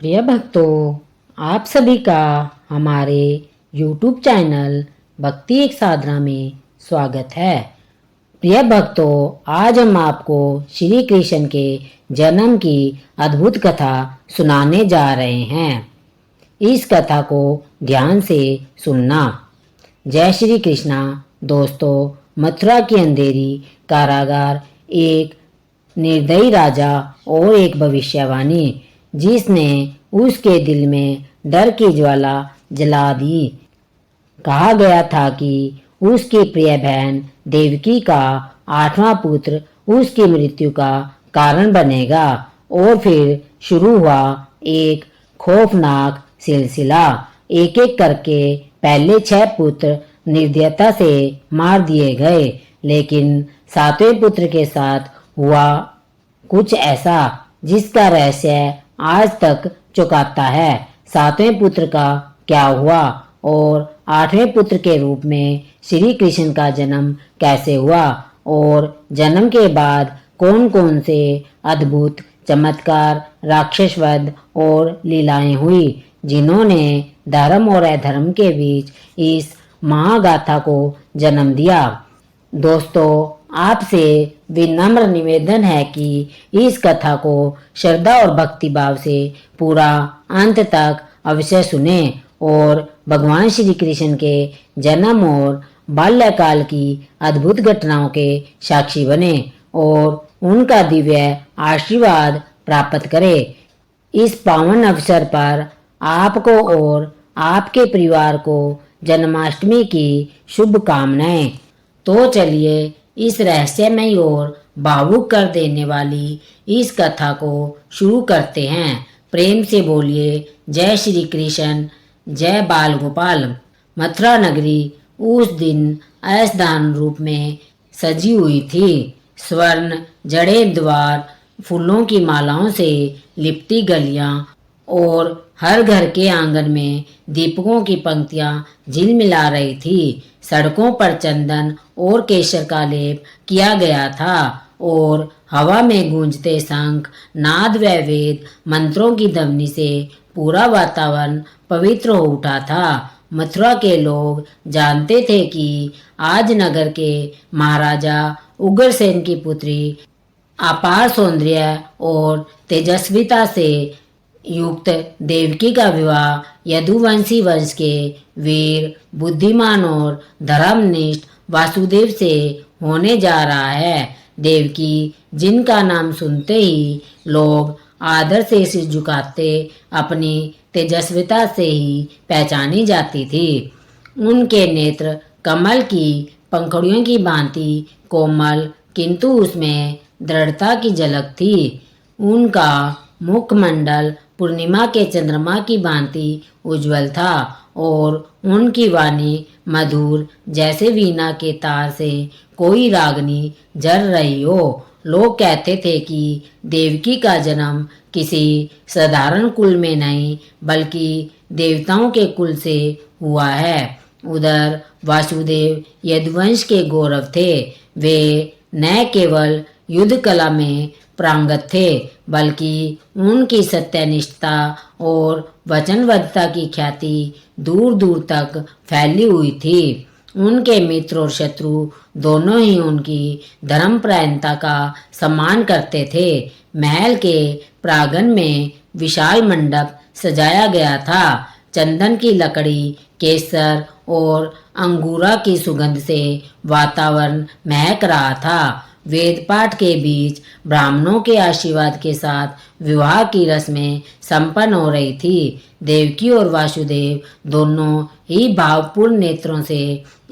प्रिय भक्तों, आप सभी का हमारे YouTube चैनल भक्ति एक साधना में स्वागत है। प्रिय भक्तों, आज हम आपको श्री कृष्ण के जन्म की अद्भुत कथा सुनाने जा रहे हैं। इस कथा को ध्यान से सुनना। जय श्री कृष्णा। दोस्तों, मथुरा की अंधेरी कारागार, एक निर्दयी राजा और एक भविष्यवाणी जिसने उसके दिल में डर की ज्वाला जला दी। कहा गया था कि उसकी प्रिय बहन देवकी का 8वां पुत्र उसकी मृत्यु का कारण बनेगा और फिर शुरू हुआ एक खौफनाक सिलसिला। एक एक करके पहले 6 पुत्र निर्दयता से मार दिए गए, लेकिन 7वें पुत्र के साथ हुआ कुछ ऐसा जिसका रहस्य आज तक चौंकाता है। 7वें पुत्र का क्या हुआ और 8वें पुत्र के रूप में श्री कृष्ण का जन्म कैसे हुआ और जन्म के बाद कौन कौन से अद्भुत चमत्कार, राक्षसवध और लीलाएं हुई जिन्होंने धर्म और अधर्म के बीच इस महागाथा को जन्म दिया। दोस्तों, आपसे विनम्र निवेदन है कि इस कथा को श्रद्धा और भक्ति भाव से पूरा अंत तक अवश्य सुने और भगवान श्री कृष्ण के जन्म और बाल्यकाल की अद्भुत घटनाओं के साक्षी बने और उनका दिव्य आशीर्वाद प्राप्त करें। इस पावन अवसर पर आपको और आपके परिवार को जन्माष्टमी की शुभकामनाएं। तो चलिए इस रहस्यमय और भावुक कर देने वाली इस कथा को शुरू करते हैं। प्रेम से बोलिए जय श्री कृष्ण, जय बाल गोपाल। मथुरा नगरी उस दिन ऐशदान रूप में सजी हुई थी। स्वर्ण जड़े द्वार, फूलों की मालाओं से लिपटी गलियां और हर घर के आंगन में दीपकों की पंक्तियां झिलमिला रही थी। सड़कों पर चंदन और केसर का लेप किया गया था और हवा में गूंजते शंख, नाद व वेद मंत्रों की ध्वनि से पूरा वातावरण पवित्र हो उठा था। मथुरा के लोग जानते थे कि आज नगर के महाराजा उग्रसेन की पुत्री अपार सौंदर्य और तेजस्विता से युक्त देवकी का विवाह यदुवंशी वंश के वीर, बुद्धिमान और धर्मनिष्ठ वासुदेव से होने जा रहा है। देवकी, जिनका नाम सुनते ही लोग आदर से सिर झुकाते, अपनी तेजस्विता से ही पहचानी जाती थी। उनके नेत्र कमल की पंखुड़ियों की भांति कोमल, किंतु उसमें दृढ़ता की झलक थी। उनका मुखमंडल पूर्णिमा के चंद्रमा की भांति उज्जवल था और उनकी वाणी मधुर, जैसे वीणा के तार से कोई रागनी जल रही हो। लोग कहते थे कि देवकी का जन्म किसी साधारण कुल में नहीं, बल्कि देवताओं के कुल से हुआ है। उधर वासुदेव यदुवंश के गौरव थे। वे न केवल युद्ध कला में प्रांगत थे, बल्कि उनकी सत्यनिष्ठता और वचनबद्धता की ख्याति दूर दूर तक फैली हुई थी। उनके मित्र और शत्रु दोनों ही उनकी धर्मपरायणता का सम्मान करते थे। महल के प्रांगण में विशाल मंडप सजाया गया था। चंदन की लकड़ी, केसर और अंगूरा की सुगंध से वातावरण महक रहा था। वेद पाठ के बीच ब्राह्मणों के आशीर्वाद के साथ विवाह की रस्में संपन्न हो रही थी। देवकी और वासुदेव दोनों ही भावपूर्ण नेत्रों से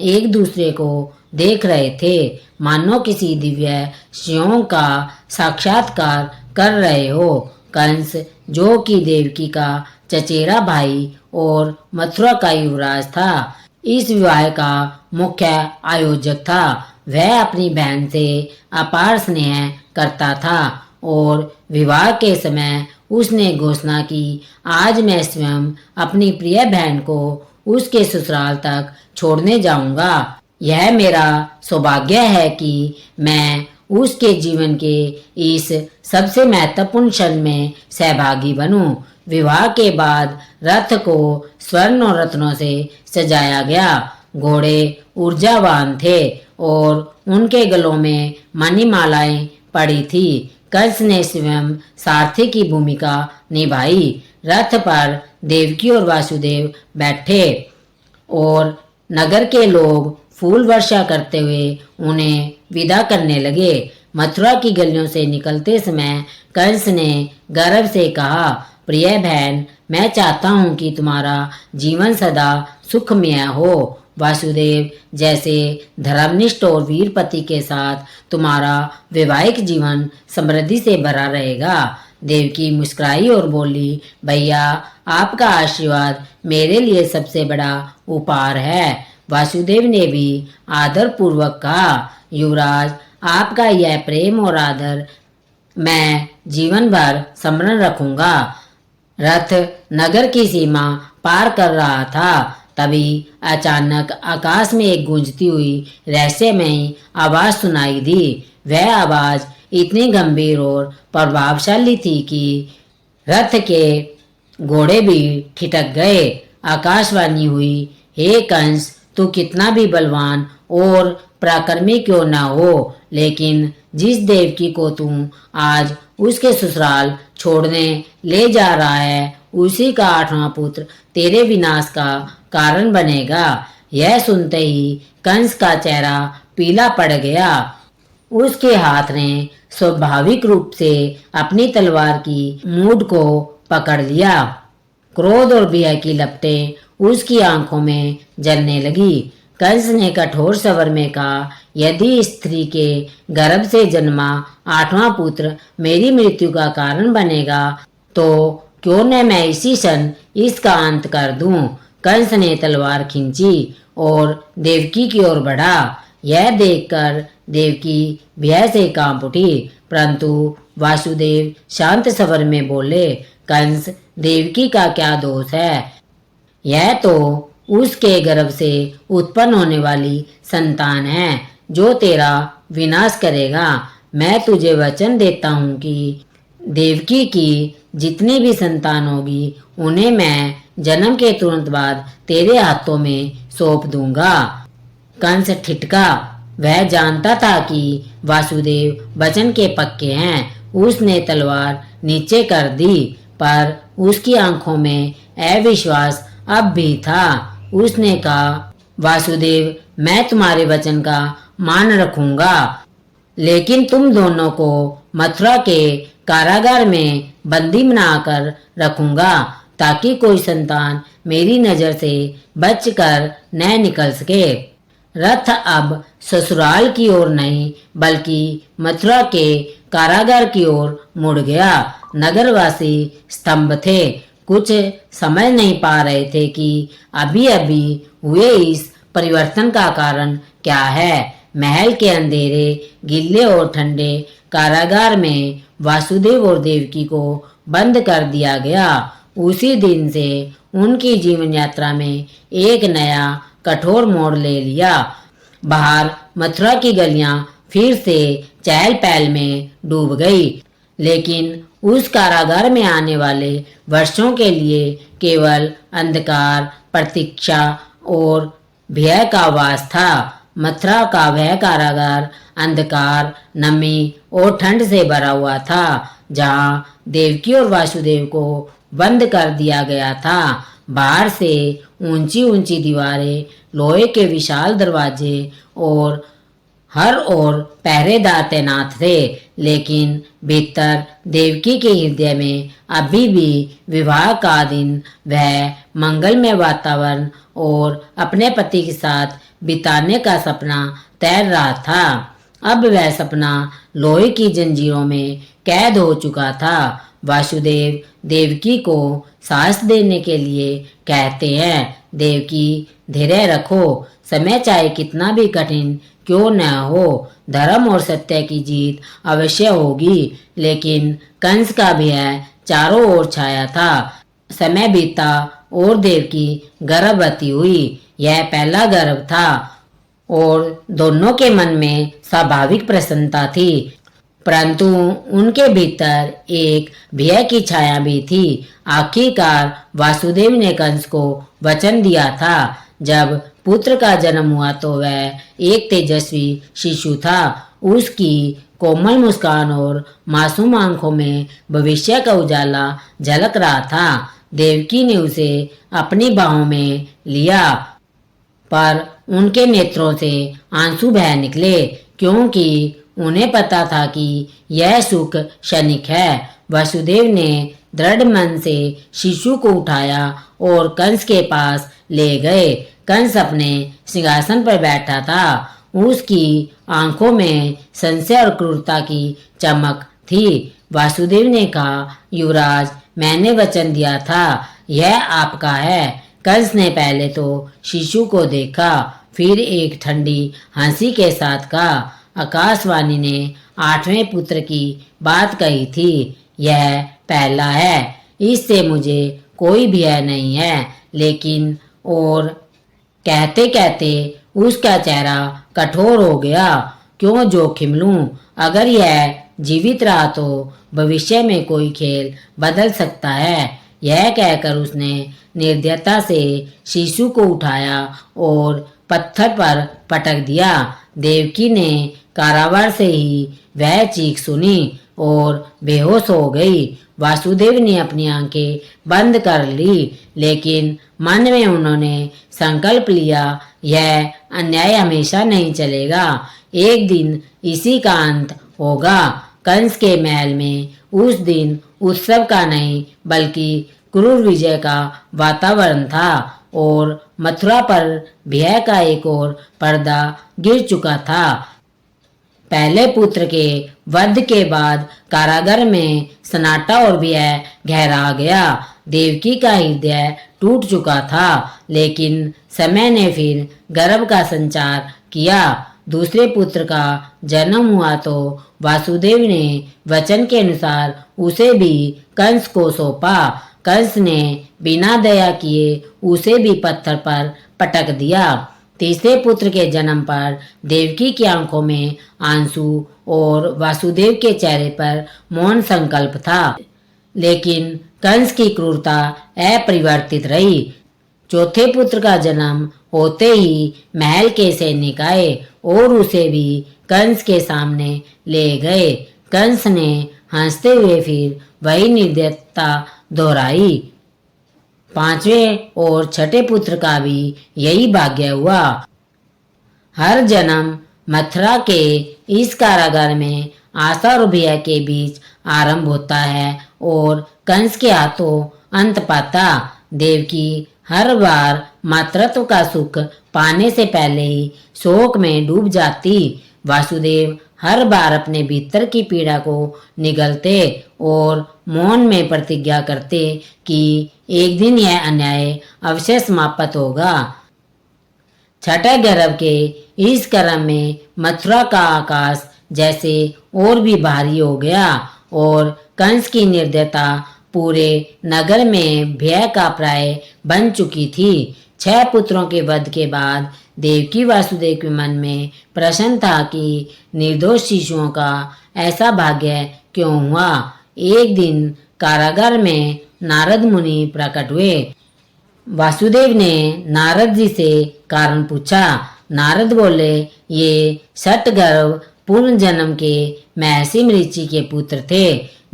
एक दूसरे को देख रहे थे, मानो किसी दिव्य क्षण का साक्षात्कार कर रहे हो। कंस, जो कि देवकी का चचेरा भाई और मथुरा का युवराज था, इस विवाह का मुख्य आयोजक था। वह अपनी बहन से अपार स्नेह करता था और विवाह के समय उसने घोषणा की, आज मैं स्वयं अपनी प्रिय बहन को उसके ससुराल तक छोड़ने जाऊंगा। यह मेरा सौभाग्य है कि मैं उसके जीवन के इस सबसे महत्वपूर्ण क्षण में सहभागी बनूं। विवाह के बाद रथ को स्वर्ण और रत्नों से सजाया गया। घोड़े ऊर्जावान थे और उनके गलों में मणिमालाएं पड़ी थी। कंस ने स्वयं सारथी की भूमिका निभाई। रथ पर देवकी और वासुदेव बैठे और नगर के लोग फूल वर्षा करते हुए उन्हें विदा करने लगे। मथुरा की गलियों से निकलते समय कंस ने गर्व से कहा, प्रिय बहन, मैं चाहता हूँ कि तुम्हारा जीवन सदा सुखमय हो। वासुदेव जैसे धर्मनिष्ठ और वीर पति के साथ तुम्हारा वैवाहिक जीवन समृद्धि से भरा रहेगा। देवकी मुस्कुराई और बोली, भैया, आपका आशीर्वाद मेरे लिए सबसे बड़ा उपहार है। वासुदेव ने भी आदर पूर्वक कहा, युवराज, आपका यह प्रेम और आदर मैं जीवन भर स्मरण रखूंगा। रथ नगर की सीमा पार कर रहा था, तभी अचानक आकाश में एक गूंजती हुई रहस्यमयी आवाज सुनाई दी। वह आवाज इतनी गंभीर और प्रभावशाली थी कि रथ के घोड़े भी ठिठक गए। आकाशवाणी हुई, हे कंस, तू कितना भी बलवान और पराक्रमी क्यों न हो, लेकिन जिस देवकी को तू आज उसके ससुराल छोड़ने ले जा रहा है, उसी का 8वां पुत्र तेरे विनाश का कारण बनेगा। यह सुनते ही कंस का चेहरा पीला पड़ गया। उसके हाथ ने स्वाभाविक रूप से अपनी तलवार की मूठ को पकड़ लिया। क्रोध और भय की लपटें उसकी आंखों में जलने लगी। कंस ने कठोर स्वर में कहा, यदि स्त्री के गर्भ से जन्मा 8वां पुत्र मेरी मृत्यु का कारण बनेगा, तो क्यों न मैं इसी क्षण इसका अंत कर दूं। कंस ने तलवार खींची और देवकी की ओर बढ़ा। यह देखकर देवकी भय से कांप उठी, परंतु वासुदेव शांत स्वर में बोले, कंस, देवकी का क्या दोष है? यह तो उसके गर्भ से उत्पन्न होने वाली संतान है जो तेरा विनाश करेगा। मैं तुझे वचन देता हूँ कि देवकी की जितनी भी संतान होगी उन्हें मैं जन्म के तुरंत बाद तेरे हाथों में सौंप दूंगा। कंस ठिठका। वह जानता था कि वासुदेव वचन के पक्के हैं। उसने तलवार नीचे कर दी, पर उसकी आंखों में अविश्वास अब भी था। उसने कहा, वासुदेव, मैं तुम्हारे वचन का मान रखूंगा, लेकिन तुम दोनों को मथुरा के कारागार में बंदी बनाकर रखूंगा, ताकि कोई संतान मेरी नजर से बचकर न निकल सके। रथ अब ससुराल की ओर नहीं, बल्कि मथुरा के कारागार की ओर मुड़ गया। नगरवासी स्तंभ थे, कुछ समझ नहीं पा रहे थे कि अभी अभी हुए इस परिवर्तन का कारण क्या है। महल के अंधेरे, गिल्ले और ठंडे कारागार में वासुदेव और देवकी को बंद कर दिया गया। उसी दिन से उनकी जीवन यात्रा में एक नया कठोर मोड़ ले लिया। बाहर मथुरा की गलियां फिर से चहल पहल में डूब गई, लेकिन उस कारागार में आने वाले वर्षों के लिए केवल अंधकार, प्रतीक्षा और भय का वास था। मथुरा का वह कारागार अंधकार, नमी और ठंड से भरा हुआ था, जहां देवकी और वासुदेव को बंद कर दिया गया था। बाहर से ऊंची ऊंची दीवारें, लोहे के विशाल दरवाजे और हर ओर पहरेदार तैनात थे, लेकिन भीतर देवकी के हृदय में अभी भी विवाह का दिन, वह मंगलमय वातावरण और अपने पति के साथ बिताने का सपना तैर रहा था। अब वह सपना लोहे की जंजीरों में कैद हो चुका था। वासुदेव देवकी को साहस देने के लिए कहते हैं, देवकी, धैर्य रखो, समय चाहे कितना भी कठिन क्यों न हो, धर्म और सत्य की जीत अवश्य होगी। लेकिन कंस का भय चारों ओर छाया था। समय बीता और देवकी गर्भवती हुई। यह पहला गर्भ था और दोनों के मन में स्वाभाविक प्रसन्नता थी, परंतु उनके भीतर एक भय की छाया भी थी। आखिरकार वासुदेव ने कंस को वचन दिया था। जब पुत्र का जन्म हुआ तो वह एक तेजस्वी शिशु था। उसकी कोमल मुस्कान और मासूम आंखों में भविष्य का उजाला झलक रहा था। देवकी ने उसे अपनी बाहों में लिया, पर उनके नेत्रों से आंसू बह निकले, क्योंकि उन्हें पता था कि यह सुख क्षणिक है। वसुदेव ने दृढ़ मन से शिशु को उठाया और कंस के पास ले गए। कंस अपने सिंहासन पर बैठा था। उसकी आंखों में संशय और क्रूरता की चमक थी। वासुदेव ने कहा, युवराज, मैंने वचन दिया था, यह आपका है। कंस ने पहले तो शिशु को देखा, फिर एक ठंडी हंसी के साथ कहा, आकाशवाणी ने 8वें पुत्र की बात कही थी, यह पहला है, इससे मुझे कोई भय नहीं है। लेकिन और कहते कहते उसका चेहरा कठोर हो गया। क्यों जोखिम लूं? अगर यह जीवित रहा तो भविष्य में कोई खेल बदल सकता है। यह कहकर उसने निर्दयता से शिशु को उठाया और पत्थर पर पटक दिया। देवकी ने कारावार से ही वह चीख सुनी और बेहोश हो गई। वासुदेव ने अपनी आंखें बंद कर ली, लेकिन मन में उन्होंने संकल्प लिया, यह अन्याय हमेशा नहीं चलेगा, एक दिन इसी का अंत होगा। कंस के महल में उस दिन उत्सव का नहीं बल्कि क्रूर विजय का वातावरण था और मथुरा पर भय का एक और पर्दा गिर चुका था। पहले पुत्र के वध के बाद कारागार में सन्नाटा और भय गहरा गया। देवकी का हृदय टूट चुका था, लेकिन समय ने फिर गर्भ का संचार किया। दूसरे पुत्र का जन्म हुआ तो वासुदेव ने वचन के अनुसार उसे भी कंस को सौंपा। कंस ने बिना दया किए उसे भी पत्थर पर पटक दिया। तीसरे पुत्र के जन्म पर देवकी की आंखों में आंसू और वासुदेव के चेहरे पर मौन संकल्प था, लेकिन कंस की क्रूरता अपरिवर्तित रही। चौथे पुत्र का जन्म होते ही महल के सैनिक आए और उसे भी कंस के सामने ले गए। कंस ने हंसते हुए फिर वही निर्दयता दोहराई। पांचवें और छठे पुत्र का भी यही भाग्य हुआ। हर जन्म मथुरा के इस कारागार में आशा और भय के बीच आरंभ होता है और कंस के हाथों अंत पाता। देवकी हर बार मातृत्व का सुख पाने से पहले ही शोक में डूब जाती। वासुदेव हर बार अपने भीतर की पीड़ा को निगलते और मौन में प्रतिज्ञा करते कि एक दिन यह अन्याय अवश्य समाप्त होगा। छठे गर्भ के इस क्रम में मथुरा का आकाश जैसे और भी भारी हो गया और कंस की निर्दयता पूरे नगर में भय का प्राय बन चुकी थी। 6 पुत्रों के वध के बाद देवकी वासुदेव के मन में प्रश्न था कि निर्दोष शिशुओं का ऐसा भाग्य क्यों हुआ। एक दिन कारागार में नारद मुनि प्रकट हुए। वासुदेव ने नारद जी से कारण पूछा। नारद बोले, ये सटगर्भ पूर्ण जन्म के महर्षि मरीचि के पुत्र थे,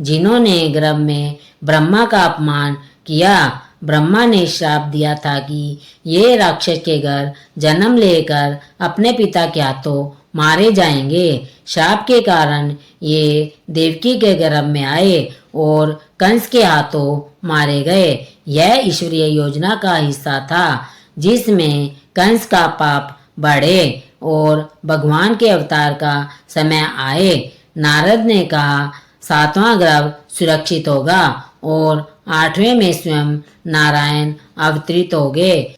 जिन्होंने गर्भ में ब्रह्मा का अपमान किया। ब्रह्मा ने श्राप दिया था कि ये राक्षस के घर जन्म लेकर अपने पिता के हाथों मारे जाएंगे। श्राप के कारण ये देवकी के गर्भ में आए और कंस के हाथों मारे गए। यह ईश्वरीय योजना का हिस्सा था, जिसमें कंस का पाप बढ़े और भगवान के अवतार का समय आए। नारद ने कहा, 7वां गर्भ सुरक्षित होगा और 8वें में स्वयं नारायण अवतरित होंगे।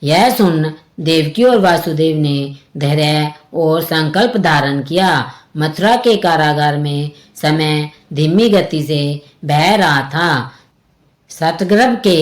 यह सुन देवकी और वासुदेव ने धैर्य और संकल्प धारण किया। मथुरा के कारागार में समय धीमी गति से बह रहा था। सतगर्भ के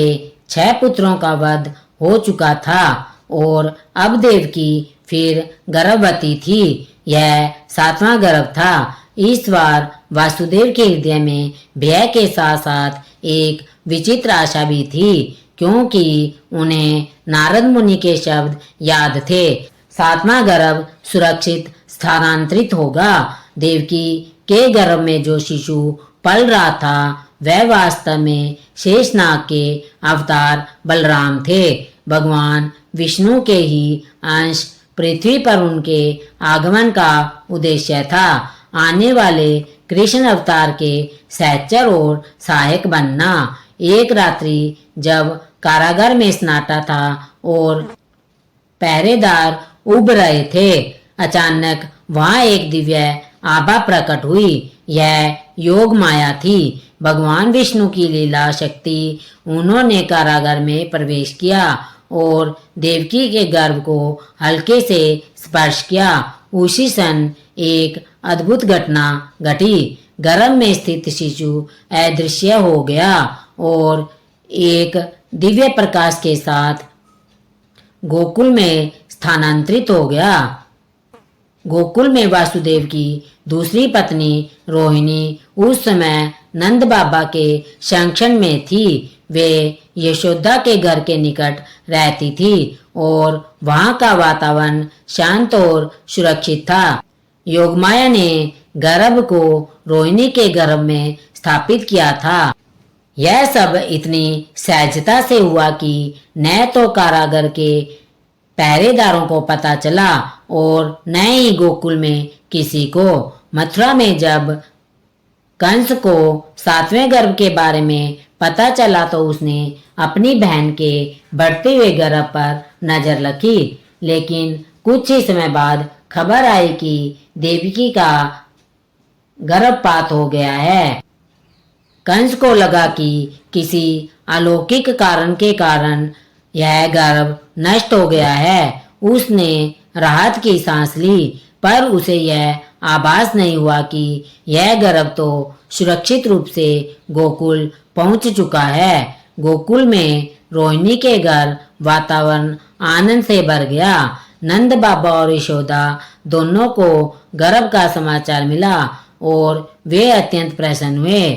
6 पुत्रों का वध हो चुका था और अब देवकी फिर गर्भवती थी। यह 7वां गर्भ था। इस बार वासुदेव के हृदय में भय के साथ साथ एक विचित्र आशा भी थी, क्योंकि उन्हें नारद मुनि के शब्द याद थे, सातवां गर्भ सुरक्षित स्थानांतरित होगा। देवकी के गर्भ में जो शिशु पल रहा था वह वास्तव में शेषनाग के अवतार बलराम थे। भगवान विष्णु के ही अंश पृथ्वी पर उनके आगमन का उद्देश्य था। आने वाले कृष्ण अवतार के सहचर और सहायक बनना। एक रात्रि जब कारागार में सन्नाटा था और पहरेदार उब रहे थे, अचानक वहां एक दिव्य आभा प्रकट हुई। यह योग माया थी, भगवान विष्णु की लीला शक्ति। उन्होंने कारागार में प्रवेश किया और देवकी के गर्भ को हल्के से स्पर्श किया। उसी क्षण एक अद्भुत घटना घटी। गर्भ में स्थित शिशु अदृश्य हो गया और एक दिव्य प्रकाश के साथ गोकुल में स्थानांतरित हो गया। गोकुल में वासुदेव की दूसरी पत्नी रोहिणी उस समय नंद बाबा के संरक्षण में थी। वे यशोदा के घर के निकट रहती थी और वहां का वातावरण शांत और सुरक्षित था। योगमाया ने गर्भ को रोहिणी के गर्भ में स्थापित किया था। यह सब इतनी सहजता से हुआ कि न तो कारागार के पहरेदारों को पता चला और न ही गोकुल में किसी को। मथुरा में जब कंस को सातवें गर्भ के बारे में पता चला तो उसने अपनी बहन के बढ़ते हुए गर्भ पर नजर रखी, लेकिन कुछ ही समय बाद खबर आई कि देवकी का गर्भपात हो गया है। कंस को लगा कि किसी अलौकिक कारण के कारण यह गर्भ नष्ट हो गया है। उसने राहत की सांस ली, पर उसे यह आभास नहीं हुआ कि यह गर्भ तो सुरक्षित रूप से गोकुल पहुंच चुका है। गोकुल में रोहिणी के घर वातावरण आनंद से भर गया। नंद बाबा और यशोदा दोनों को गर्भ का समाचार मिला और वे अत्यंत प्रसन्न हुए।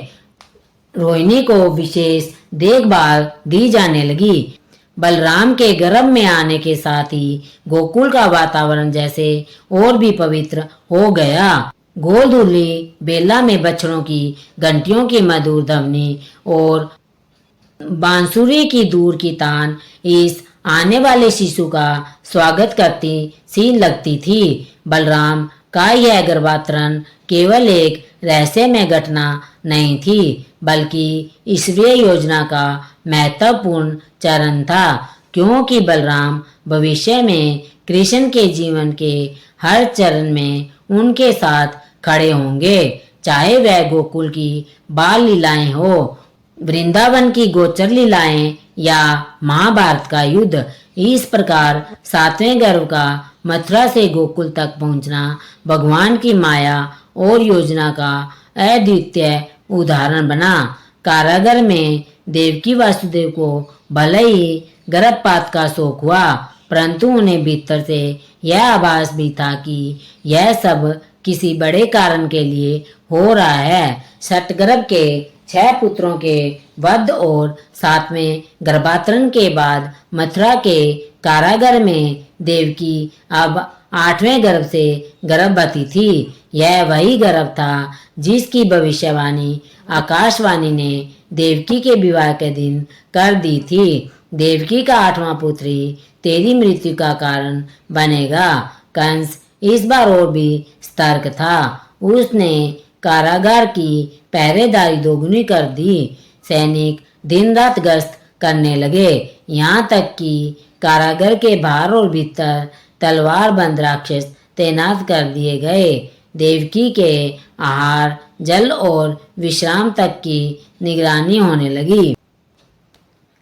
रोहिणी को विशेष देखभाल दी जाने लगी। बलराम के गर्भ में आने के साथ ही गोकुल का वातावरण जैसे और भी पवित्र हो गया। गोधूली बेला में बछड़ों की घंटियों की मधुर ध्वनि और बांसुरी की दूर की तान इस आने वाले शिशु का स्वागत करती सी लगती थी। बलराम का यह गर्भांतरण केवल एक रहस्यमय घटना नहीं थी, बल्कि ईश्वरीय योजना का महत्वपूर्ण चरण था, क्योंकि बलराम भविष्य में कृष्ण के जीवन के हर चरण में उनके साथ खड़े होंगे, चाहे वह गोकुल की बाल लीलाएं हो, वृंदावन की गोचर लीलाएं या महाभारत का युद्ध। इस प्रकार सातवें गर्भ का मथुरा से गोकुल तक पहुंचना भगवान की माया और योजना का अद्वितीय उदाहरण बना। कारागार में देवकी वासुदेव को भले ही गर्भपात का शोक हुआ, परंतु उन्हें भीतर से यह आभास भी था कि यह सब किसी बड़े कारण के लिए हो रहा है। षटगर्भ के 6 पुत्रों के वध और 7वें गर्भांतरण के बाद मथुरा के कारागार में देवकी अब 8वें गर्भ से गर्भवती थी। यह वही गर्भ था जिसकी भविष्यवाणी आकाशवाणी ने देवकी के विवाह के दिन कर दी थी। देवकी का 8वां पुत्र ही तेरी मृत्यु का कारण बनेगा। कंस इस बार और भी सतर्क था। उसने कारागार की पहरेदारी दोगुनी कर दी। सैनिक दिन रात गश्त करने लगे, यहाँ तक कि कारागार के बाहर और भीतर तलवार बंद राक्षस तैनात कर दिए गए। देवकी के आहार, जल और विश्राम तक की निगरानी होने लगी।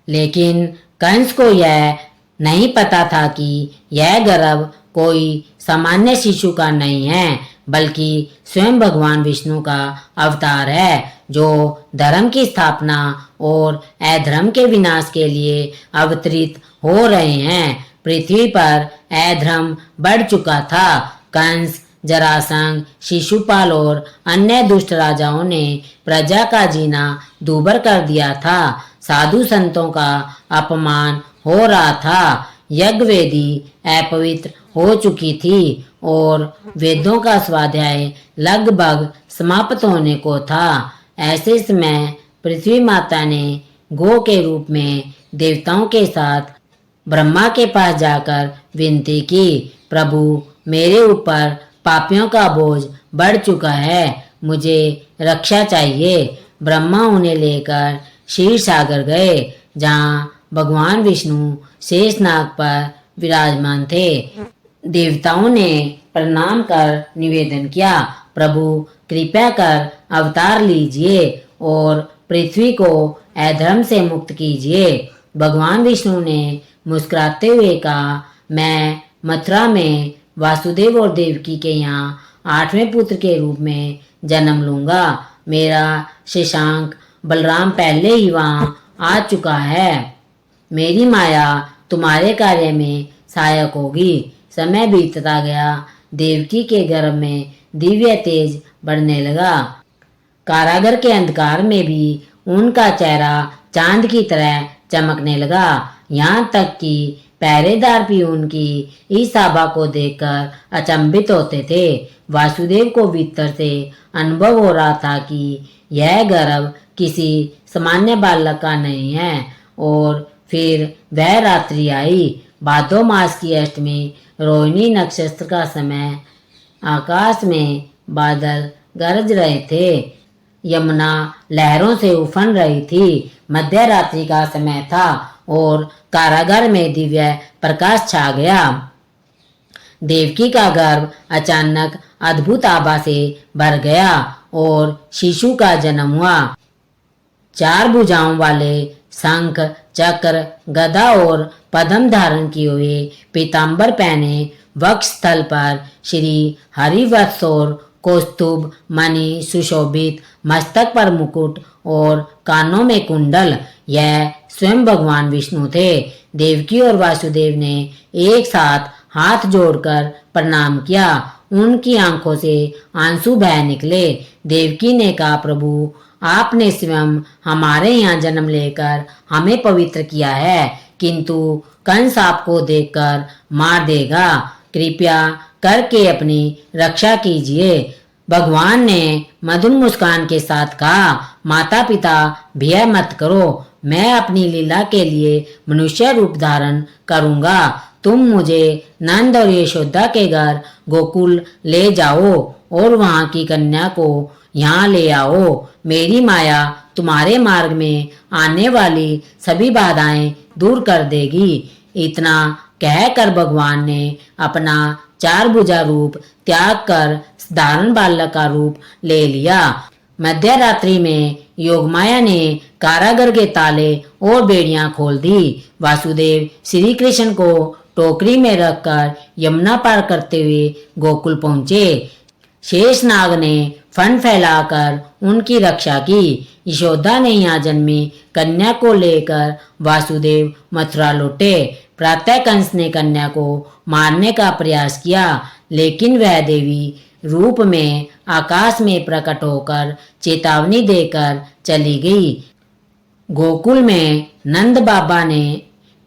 लेकिन कंस को यह नहीं पता था कि यह गर्भ कोई सामान्य शिशु का नहीं है, बल्कि स्वयं भगवान विष्णु का अवतार है, जो धर्म की स्थापना और अधर्म के विनाश के लिए अवतरित हो रहे हैं। पृथ्वी पर अधर्म बढ़ चुका था। कंस जरासंध, शिशुपाल और अन्य दुष्ट राजाओं ने प्रजा का जीना दूभर कर दिया था। साधु संतों का अपमान हो रहा था। यज्ञ वेदी अपवित्र हो चुकी थी और वेदों का स्वाध्याय लगभग समाप्त होने को था। ऐसे समय पृथ्वी माता ने गौ के रूप में देवताओं के साथ ब्रह्मा के पास जाकर विनती की, प्रभु मेरे ऊपर पापियों का बोझ बढ़ चुका है, मुझे रक्षा चाहिए। ब्रह्मा उन्हें लेकर क्षीर सागर गए, जहाँ भगवान विष्णु शेषनाग पर विराजमान थे। देवताओं ने प्रणाम कर निवेदन किया, प्रभु कृपया कर अवतार लीजिए और पृथ्वी को अधर्म से मुक्त कीजिए। भगवान विष्णु ने मुस्कुराते हुए कहा, मैं मथुरा में वासुदेव और देवकी के यहाँ 8वें पुत्र के रूप में जन्म लूंगा। मेरा शशांक बलराम पहले ही वहाँ आ चुका है। मेरी माया तुम्हारे कार्य में सहायक होगी। समय बीतता गया, देवकी के गर्भ में दिव्य तेज बढ़ने लगा। कारागार के अंधकार में भी उनका चेहरा चांद की तरह चमकने लगा। यहाँ तक कि पहरेदार भी उनकी इस आभा को देखकर अचंभित होते थे। वासुदेव को भीतर से अनुभव हो रहा था कि यह गर्भ किसी सामान्य बालक का नहीं है। और फिर वह रात्रि आई, भादो मास की अष्टमी, रोहिणी नक्षत्र का समय। आकाश में बादल गरज रहे थे, यमुना लहरों से उफन रही थी। मध्य रात्रि का समय था और कारागार में दिव्य प्रकाश छा गया। देवकी का गर्भ अचानक अद्भुत आभा से भर गया और शिशु का जन्म हुआ। 4 भुजाओं वाले शंख, चक्र, गदा और पद्म धारण किए हुए पीतांबर पहने वक्ष स्थल पर श्री हरिवत्स और कौस्तुभ मणि सुशोभित, मस्तक पर मुकुट और कानों में कुंडल, यह स्वयं भगवान विष्णु थे। देवकी और वासुदेव ने एक साथ हाथ जोड़कर प्रणाम किया। उनकी आंखों से आंसू बह निकले। देवकी ने कहा, प्रभु आपने स्वयं हमारे यहाँ जन्म लेकर हमें पवित्र किया है, किंतु कंस आपको देखकर मार देगा। कृपया करके अपनी रक्षा कीजिए। भगवान ने मधुर मुस्कान के साथ कहा, माता पिता भय मत करो, मैं अपनी लीला के लिए मनुष्य रूप धारण करूंगा। तुम मुझे नंद और यशोदा के घर गोकुल ले जाओ और वहाँ की कन्या को यहाँ ले आओ। मेरी माया तुम्हारे मार्ग में आने वाली सभी बाधाएं दूर कर देगी। इतना कहकर भगवान ने अपना 4 भुजा रूप त्याग कर साधारण बालक का रूप ले लिया। मध्य रात्रि में योगमाया ने कारागार के ताले और बेड़ियां खोल दी। वासुदेव श्री कृष्ण को टोकरी में रखकर यमुना पार करते हुए गोकुल पहुँचे। शेषनाग ने फन फैलाकर उनकी रक्षा की। यशोदा ने यहाँ जन्मी कन्या को लेकर वासुदेव मथुरा लौटे। प्रातः कंस ने कन्या को मारने का प्रयास किया, लेकिन वह देवी रूप में आकाश में प्रकट होकर चेतावनी देकर चली गई। गोकुल में नंद बाबा ने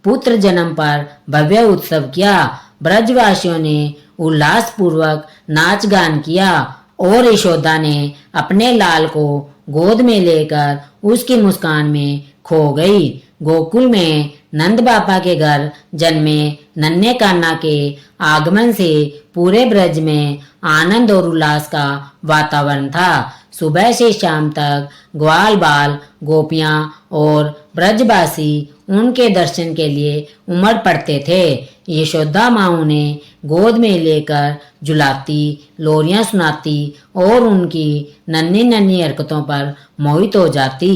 पुत्र जन्म पर भव्य उत्सव किया। ब्रजवासियों ने उल्लास पूर्वक नाच गान किया और यशोदा ने अपने लाल को गोद में लेकर उसकी मुस्कान में खो गई। गोकुल में नंद बाबा के घर जन्मे नन्हे कान्हा के आगमन से पूरे ब्रज में आनंद और उल्लास का वातावरण था। सुबह से शाम तक ग्वाल बाल, गोपियां और ब्रजवासी उनके दर्शन के लिए उमड़ पड़ते थे। यशोदा माँ उन्हें गोद में लेकर झुलाती, लोरियां सुनाती और उनकी नन्ही नन्ही हरकतों पर मोहित हो जाती।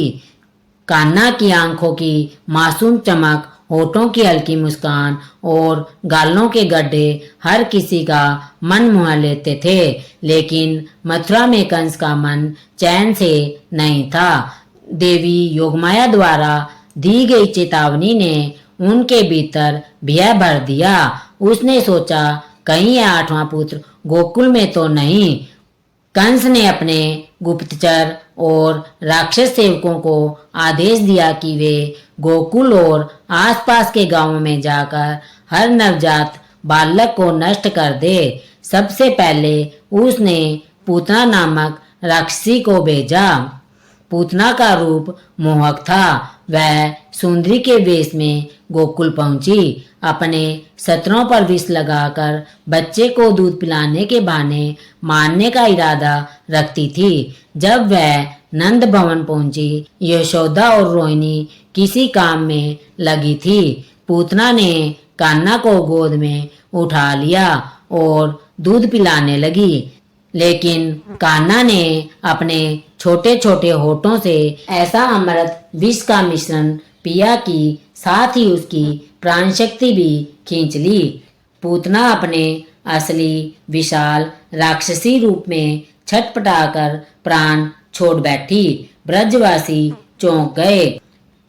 कान्हा की आंखों की मासूम चमक, होठों की हल्की मुस्कान और गालों के गड्ढे हर किसी का मन मोह लेते थे। लेकिन मथुरा में कंस का मन चैन से नहीं था। देवी योगमाया द्वारा दी गई चेतावनी ने उनके भीतर भय भर दिया। उसने सोचा, कहीं यह 8वां पुत्र गोकुल में तो नहीं। कंस ने अपने गुप्तचर और राक्षस सेवकों को आदेश दिया कि वे गोकुल और आसपास के गांवों में जाकर हर नवजात बालक को नष्ट कर दे। सबसे पहले उसने पूतना नामक राक्षसी को भेजा। पूतना का रूप मोहक था। वह सुंदरी के वेश में गोकुल पहुंची। अपने सत्रों पर विष लगाकर बच्चे को दूध पिलाने के बहाने मारने का इरादा रखती थी। जब वह नंद भवन पहुंची, यशोदा और रोहिणी किसी काम में लगी थी। पूतना ने कान्हा को गोद में उठा लिया और दूध पिलाने लगी, लेकिन कान्हा ने अपने छोटे छोटे होठों से ऐसा अमृत विष का मिश्रण पिया कि साथ ही उसकी प्राण शक्ति भी खींच ली। पूतना अपने असली विशाल राक्षसी रूप में छटपटाकर प्राण छोड़ बैठी। ब्रजवासी चौंक गए,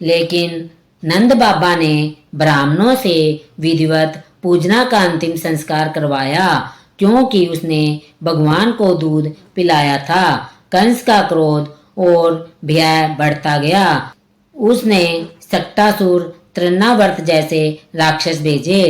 लेकिन नंद बाबा ने ब्राह्मणों से विधिवत पूजना का अंतिम संस्कार करवाया, क्योंकि उसने भगवान को दूध पिलाया था। कंस का क्रोध और भय बढ़ता गया। उसने सक्टासुर, तृणावर्त जैसे राक्षस भेजे,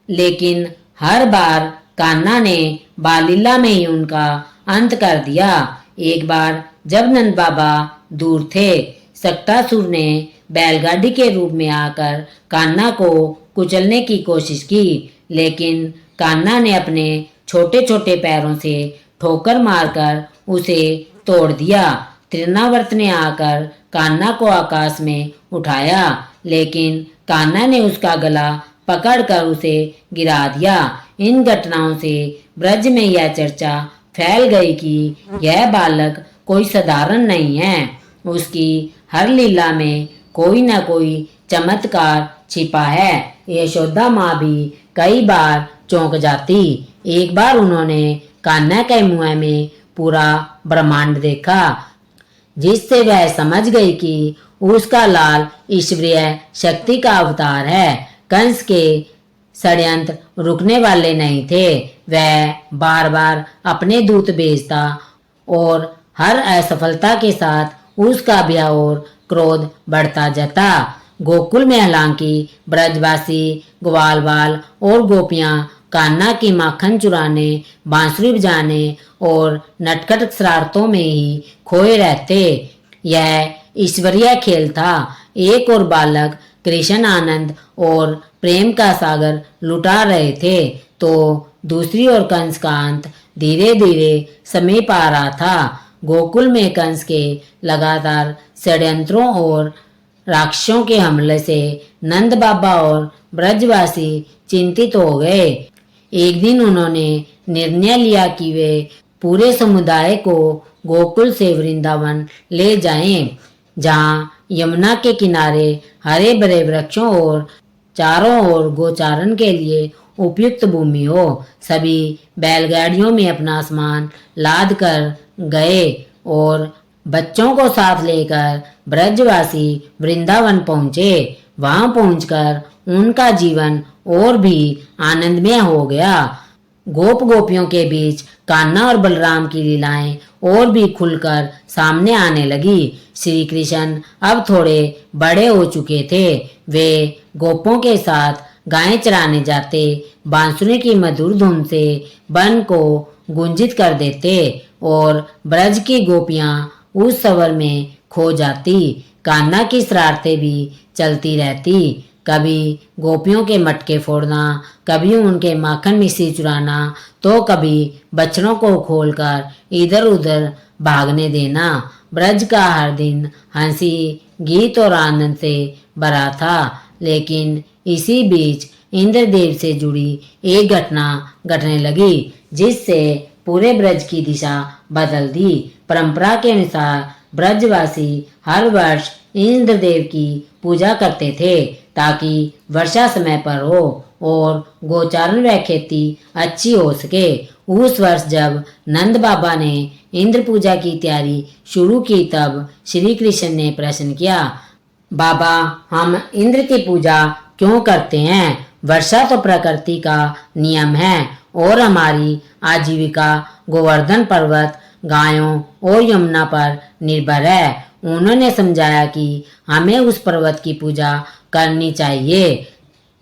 लेकिन हर बार कान्हा ने बालीला में ही उनका अंत कर दिया। एक बार जब नंद बाबा दूर थे, सक्टासुर ने बैलगाड़ी के रूप में आकर कान्हा को कुचलने की कोशिश की, लेकिन कान्हा ने अपने छोटे छोटे पैरों से ठोकर मारकर उसे तोड़ दिया। तृणावर्त ने आकर कान्हा को आकाश में उठाया, लेकिन कान्हा ने उसका गला पकड़कर उसे गिरा दिया। इन घटनाओं से ब्रज में यह चर्चा फैल गई कि यह बालक कोई साधारण नहीं है। उसकी हर लीला में कोई न कोई चमत्कार छिपा है। यशोदा माँ भी कई बार चौंक जाती। एक बार उन्होंने कान्हा के मुंह में पूरा ब्रह्मांड देखा, जिससे वह समझ गई कि उसका लाल ईश्वरीय शक्ति का अवतार है। कंस के षड्यंत्र रुकने वाले नहीं थे। वह बार बार अपने दूत भेजता और हर असफलता के साथ उसका भय और क्रोध बढ़ता जाता। गोकुल में हालांकि ब्रजवासी, ग्वालवाल और गोपियां कान्हा की माखन चुराने, बांसुरी बजाने और नटखट शरारतों में ही खोए रहते। यह ईश्वरीय खेल था। एक और बालक कृष्ण आनंद और प्रेम का सागर लुटा रहे थे, तो दूसरी ओर कंस का अंत धीरे धीरे समीप आ रहा था। गोकुल में कंस के लगातार षड्यंत्रों और राक्षसों के हमले से नंद बाबा और ब्रजवासी चिंतित हो गए। एक दिन उन्होंने निर्णय लिया कि वे पूरे समुदाय को गोकुल से वृंदावन ले जाएं, जहां यमुना के किनारे हरे भरे वृक्षों और चारों ओर गोचारण के लिए उपयुक्त भूमि हो। सभी बैलगाड़ियों में अपना सामान लाद कर गए और बच्चों को साथ लेकर ब्रजवासी वृंदावन पहुँचे। वहां पहुंचकर उनका जीवन और भी आनंदमय हो गया। गोप गोपियों के बीच कान्हा और बलराम की लीलाएं और भी खुलकर सामने आने लगी। श्री कृष्ण अब थोड़े बड़े हो चुके थे। वे गोपों के साथ गायें चराने जाते, बांसुरी की मधुर धुन से वन को गुंजित कर देते और ब्रज की गोपियां उस सवर में खो जाती। कान्हा की शरारतें भी चलती रहती। कभी गोपियों के मटके फोड़ना, कभी उनके माखन मिश्री चुराना, तो कभी बछड़ों को खोलकर इधर उधर भागने देना। ब्रज का हर दिन हंसी, गीत और आनंद से भरा था। लेकिन इसी बीच इंद्रदेव से जुड़ी एक घटना घटने लगी, जिससे पूरे ब्रज की दिशा बदल दी। परंपरा के अनुसार ब्रजवासी हर वर्ष इंद्रदेव की पूजा करते थे, ताकि वर्षा समय पर हो और गोचारण व खेती अच्छी हो सके। उस वर्ष जब नंद बाबा ने इंद्र पूजा की तैयारी शुरू की, तब श्री कृष्ण ने प्रश्न किया, बाबा, हम इंद्र की पूजा क्यों करते हैं? वर्षा तो प्रकृति का नियम है और हमारी आजीविका गोवर्धन पर्वत, गायों और यमुना पर निर्भर है। उन्होंने समझाया कि हमें उस पर्वत की पूजा करनी चाहिए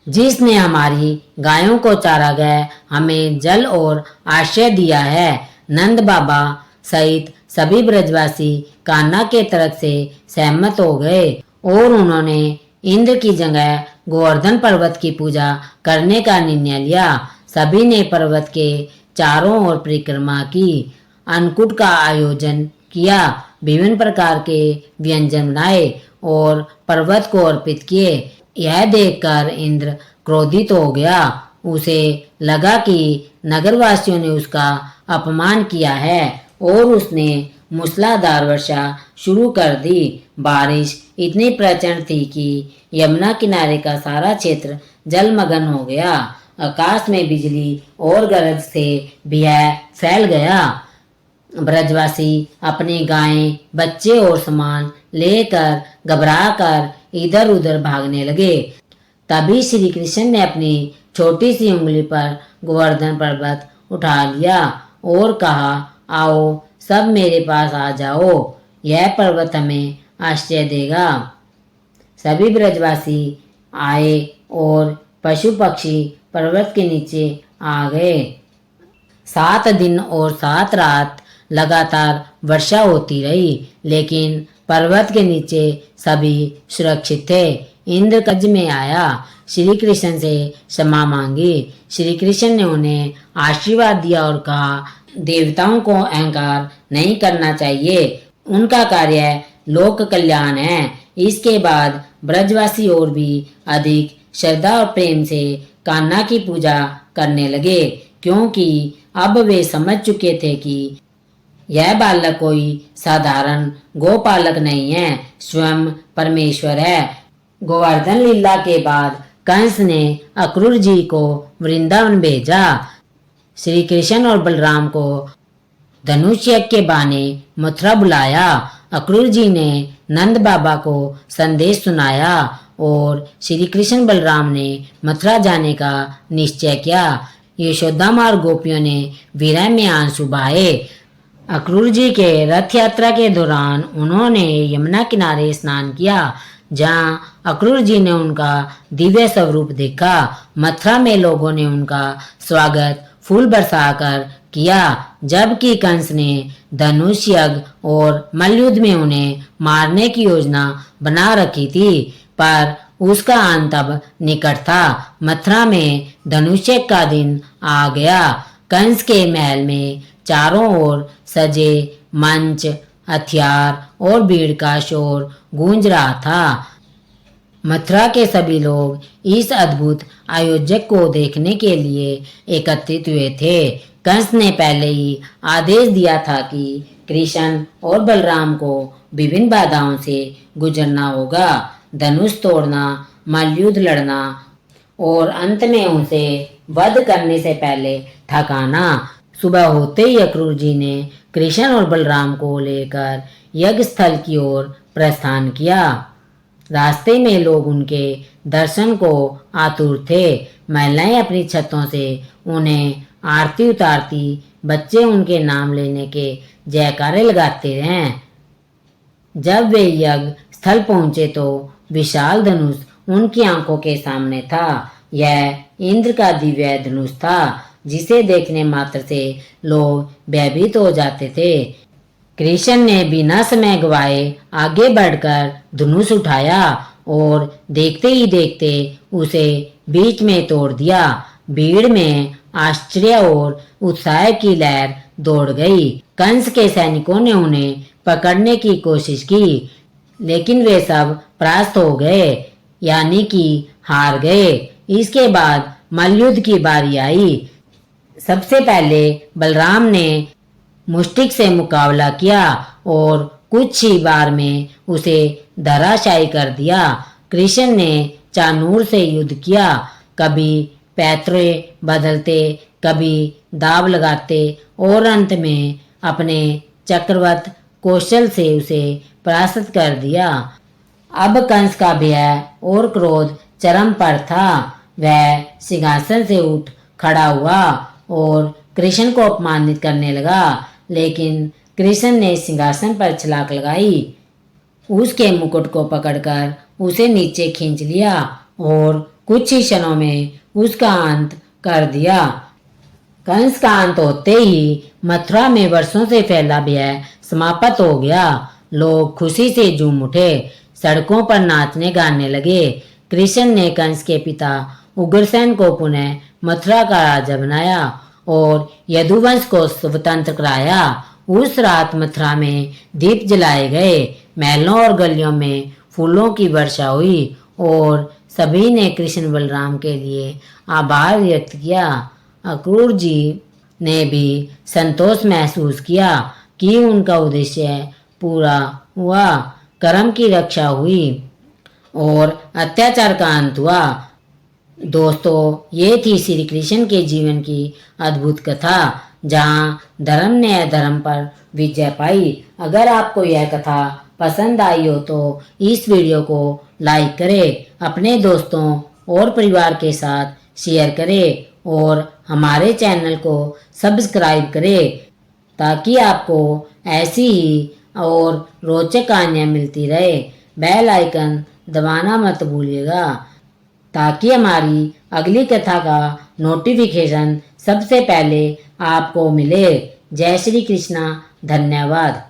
जिसने हमारी गायों को चारागाह, हमें जल और आश्रय दिया है। नंद बाबा सहित सभी ब्रजवासी कान्हा के तर्क से सहमत हो गए और उन्होंने इंद्र की जगह गोवर्धन पर्वत की पूजा करने का निर्णय लिया। सभी ने पर्वत के चारों ओर परिक्रमा की, अन्नकूट का आयोजन किया, विभिन्न प्रकार के व्यंजन बनाए और पर्वत को अर्पित किए। यह देखकर इंद्र क्रोधित हो गया। उसे लगा कि नगरवासियों ने उसका अपमान किया है और उसने मूसलाधार वर्षा शुरू कर दी। बारिश इतनी प्रचंड थी कि यमुना किनारे का सारा क्षेत्र जलमग्न हो गया। आकाश में बिजली और गरज से भय फैल गया। ब्रजवासी अपनी गायें, बच्चे और सामान लेकर घबराकर इधर उधर भागने लगे। तभी श्री कृष्ण ने अपनी छोटी सी उंगली पर गोवर्धन पर्वत उठा लिया और कहा, आओ सब मेरे पास आ जाओ, यह पर्वत हमें आश्रय देगा। सभी ब्रजवासी आए और पशु पक्षी पर्वत के नीचे आ गए। 7 दिन और 7 रात लगातार वर्षा होती रही, लेकिन पर्वत के नीचे सभी सुरक्षित थे। इंद्र कब्ज में आया, श्री कृष्ण से क्षमा मांगी। श्री कृष्ण ने उन्हें आशीर्वाद दिया और कहा, देवताओं को अहंकार नहीं करना चाहिए, उनका कार्य लोक कल्याण है। इसके बाद ब्रजवासी और भी अधिक श्रद्धा और प्रेम से कान्हा की पूजा करने लगे, क्योंकि अब वे समझ चुके थे कि यह बालक कोई साधारण गोपालक नहीं है, स्वयं परमेश्वर है। गोवर्धन लीला के बाद कंस ने अक्रूर जी को वृंदावन भेजा। श्री कृष्ण और बलराम को धनुष यज्ञ के बहाने मथुरा बुलाया। अक्रूर जी ने नंद बाबा को संदेश सुनाया और श्री कृष्ण बलराम ने मथुरा जाने का निश्चय किया। यशोदा और गोपियों ने विरह में आंसू बहाए। अक्रूर जी के रथ यात्रा के दौरान उन्होंने यमुना किनारे स्नान किया, जहां अक्रूर जी ने उनका दिव्य स्वरूप देखा। मथुरा में लोगों ने उनका स्वागत फूल बरसाकर किया, जबकि कंस ने धनुष यज्ञ और मल्लयुद्ध में उन्हें मारने की योजना बना रखी थी, पर उसका अंत अब निकट था। मथुरा में धनुष यज्ञ का दिन आ गया। कंस के महल में चारों ओर सजे मंच, हथियार और भीड़ का शोर गूंज रहा था। मथुरा के सभी लोग इस अद्भुत आयोजक को देखने के लिए एकत्रित हुए थे। कंस ने पहले ही आदेश दिया था कि कृष्ण और बलराम को विभिन्न बाधाओं से गुजरना होगा, धनुष तोड़ना, मल्लयुद्ध लड़ना और अंत में उसे वध करने से पहले ठकाना। सुबह होते ही अक्रूर जी ने कृष्ण और बलराम को लेकर यज्ञ स्थल की ओर प्रस्थान किया। रास्ते में लोग उनके दर्शन को आतुर थे। महिलाएं अपनी छतों से उन्हें आरती उतारती, बच्चे उनके नाम लेने के जयकारे लगाते रहे। जब वे यज्ञ स्थल पहुंचे तो विशाल धनुष उनकी आंखों के सामने था। यह इंद्र का दिव्य धनुष था, जिसे देखने मात्र से लोग भयभीत हो जाते थे। कृष्ण ने बिना समय गवाए आगे बढ़कर धनुष उठाया और देखते ही देखते उसे बीच में तोड़ दिया। भीड़ में आश्चर्य और उत्साह की लहर दौड़ गई। कंस के सैनिकों ने उन्हें पकड़ने की कोशिश की, लेकिन वे सब परास्त हो गए, यानी कि हार गए। इसके बाद मल्लयुद्ध की बारी आई। सबसे पहले बलराम ने मुष्टिक से मुकाबला किया और कुछ ही बार में उसे धराशायी कर दिया। कृष्ण ने चाणूर से युद्ध किया, कभी पैतरे बदलते, कभी दाव लगाते और अंत में अपने चक्रवत कौशल से उसे परास्त कर दिया। अब कंस का भय और क्रोध चरम पर था। वह सिंहासन से उठ खड़ा हुआ और कृष्ण को अपमानित करने लगा, लेकिन कृष्ण ने सिंहासन पर छलांग लगाई, उसके मुकुट को पकड़कर उसे नीचे खींच लिया और कुछ ही क्षणों में उसका अंत कर दिया। कंस का अंत होते ही मथुरा में वर्षों से फैला भय समाप्त हो गया। लोग खुशी से झूम उठे, सड़कों पर नाचने गाने लगे। कृष्ण ने कंस के पिता उग्रसेन को पुनः मथुरा का राजा बनाया और यदुवंश को स्वतंत्र कराया। उस रात मथुरा में दीप जलाए गए, महलों और गलियों में फूलों की वर्षा हुई और सभी ने कृष्ण बलराम के लिए आभार व्यक्त किया। अक्रूर जी ने भी संतोष महसूस किया कि उनका उद्देश्य पूरा हुआ, कर्म की रक्षा हुई और अत्याचार का अंत हुआ। दोस्तों, ये थी श्री कृष्ण के जीवन की अद्भुत कथा, जहाँ धर्म ने अधर्म पर विजय पाई। अगर आपको यह कथा पसंद आई हो तो इस वीडियो को लाइक करें, अपने दोस्तों और परिवार के साथ शेयर करें और हमारे चैनल को सब्सक्राइब करें, ताकि आपको ऐसी ही और रोचक कहानियाँ मिलती रहे। बेल आइकन दबाना मत भूलिएगा, ताकि हमारी अगली कथा का नोटिफिकेशन सबसे पहले आपको मिले। जय श्री कृष्णा, धन्यवाद।